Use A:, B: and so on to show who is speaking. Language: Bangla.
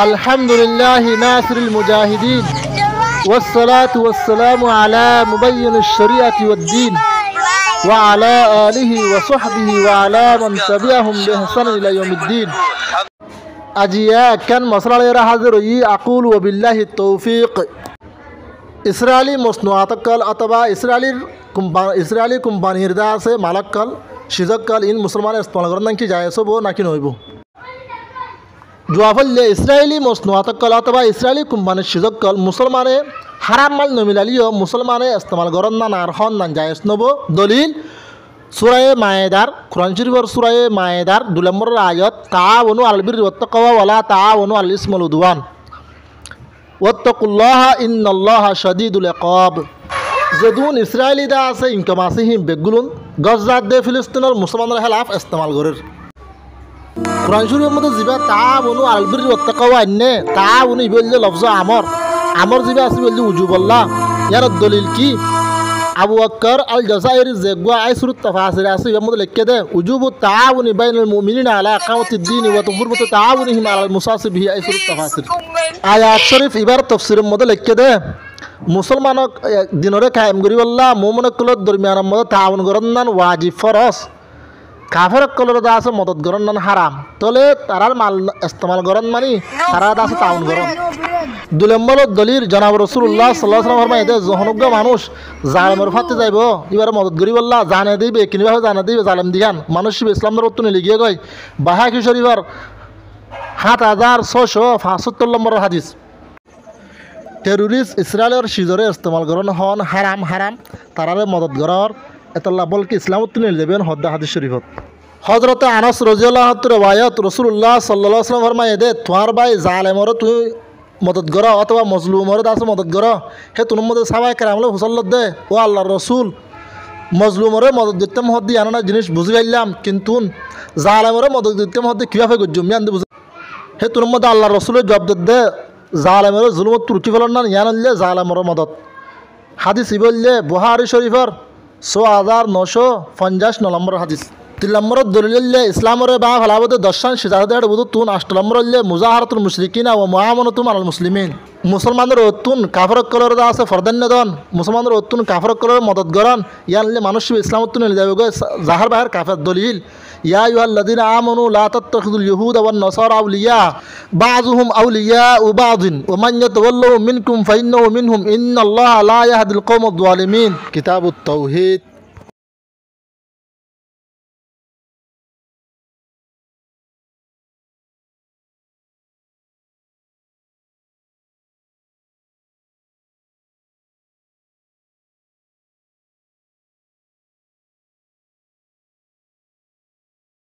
A: আলহামদুলিল্লাহি নাসিরুল মুজাহিদিন والصلاة والسلام على مبين الشريعة والدين وعلى آله وصحبه وعلى من تبعهم بإحسان إلى يوم الدين أجيا كان مصرع حاضر أقول وبالله التوفيق ইসরায়েলি মসনুআতকাল অথবা ইসরায়েলি কোম্পানির দা আছে মালাক্কাল সিজকাল ইন মুসলমানের ইস্তেমাল করেন নাকি জায়েজ হবো নাকি নইব জোয়াফল্লে ইসরায়েলি মসনুআতকাল অথবা ইসরায়েলি কোম্পানির সিজকাল মুসলমানে হারাম মাল নমিলালিও মুসলমানে ইস্তেমাল করেন না আর হন না জায়েজ নব দলিল সূরায়ে মায়েদার কুরআন শরীফের সূরায়ে মায়েদার 2 নম্বর আয়াত তাআওয়ানু আলাল বিররি ওয়াত তাকওয়া ওয়ালা তাআওয়ানু আলাল ইসমি ওয়াল উদওয়ান ওয়াত্তাকুল্লাহা ইন্নাল্লাহা শাদীদুল ইকাব যদুন ইসরায়েলি দা আছে ইনকাম আছে হিম বেগুলুন গজাত দে ফিলিস্তিনের মুসলমানদের খেলাফ ইস্তেমাল করের কুরআন শরীফের মধ্যে জিবা তাআওয়ানু আলাল বিররি ওয়াত তাকওয়া আন্নে তাআওয়ানু বললে লফজ আমর জিবা আছে বললে উজুবুল্লাহ ইয়ার দলিল কি আবু বকর আল জাযাইরি জেগওয়া আইসুরুত তাফাসির আছে এর মধ্যে লিখে দেয় উজুবু তাআওয়ানি বাইনাল মুমিনিনা আলা ইকামাতিদ দ্বীন ওয়া তুফরবতু তাআওয়ানিহিম আলাল মুসাসিবিহি আইসুরুত তাফাসির আয়াত শরীফ এবার তাফসীরের মধ্যে লিখে দেয় মুসলমানক দিনরে কায়েম করিবল্লাহ মুমিনকলত দরমিয়ানের মধ্যে তাআওয়ান করনান ওয়াজিব ফরজ কাফের কলর দা আছে মদত করনান হারাম তলে তারার মাল ইস্তেমাল করন মানে তারা দা আছে তাআওয়ান করন 2 নম্বর দলিল জনাব রাসূলুল্লাহ সাল্লাল্লাহু আলাইহি ওয়াসাল্লাম ফরমাইতে জহনজ্ঞ মানুষ জালেমের ফাতে যাইব এবারে মদত করিবল্লাহ জানে দিবে কিনিবা জানে দিবে জালেম দিয়ান মানুষ ইসলামের রত্নে লিখিয়ে গয় বাহাকি শরীফের 7675 নম্বর হাদিস টেররিস্ট ইসরায়েলের সিজরে ইস্তেমাল করন হন হারাম তারারে মদত করার এতলা বলকে ইসলামত নিয়ে যাবেন হদ্দা হাদিস শরীফত হযরতে আনাস রাদিয়াল্লাহু আনহু রওয়ায়াত রাসূলুল্লাহ সাল্লাল্লাহু আলাইহি ওয়াসাল্লাম ফরমায় দে তোমার ভাই জালেমর তুই মদত করা অথবা মজলুমর দাস মদত করা হে তুন মদত সাহাবায়ে কেরামলে হুসাল্লাত দে ও আল্লাহর রাসূল মজলুমরে মদত দিতে মহদ্দি আনা জিনিস বুঝি পাইলাম কিন্তু জালেমরে মদত দিতে মহদ্দি কিভাবে গজ্জুম ইয়ান বুঝ হে তুন মদত আল্লাহর রাসূলের জবাব দে জালেমরে জুলুমত তুরকি ফেলন না ইয়ানলে জালেমরে মদত হাদিস বললে বুখারী শরীফের 6950 নম্বর হাদিস 3 নম্বর দলিল ইসলামের বা ভালাবতে দর্শন সিজাদের বুধ তুন 8 নম্বর মুজাহারাতুল মুশরিকিনা ওয়া মুআমানাতুম আলাল মুসলিমিন মুসলমানদের অতুন কাফর কলর দা আছে ফরদান্য দন মুসলমানদের অতুন কাফর কলর মদত গরন ইয়ানলে মানুষ ইসলামত নিয়ে যাবে জাহার বাহির কাফের দলিল ইয়া আইয়ুহাল্লাযিনা আমানু লা তাত্তাখিযুল ইয়াহুদা ওয়ান নাসারা আউলিয়া বাযুহুম আউলিয়াউ বাযিন ওয়া মান ইয়াতাওয়াল্লাহু মিনকুম ফাইন্নাহু মিনহুম ইন্নাল্লাহা লা ইয়াহদিল কওমাদ যালিমিন কিতাবুত তাওহীদ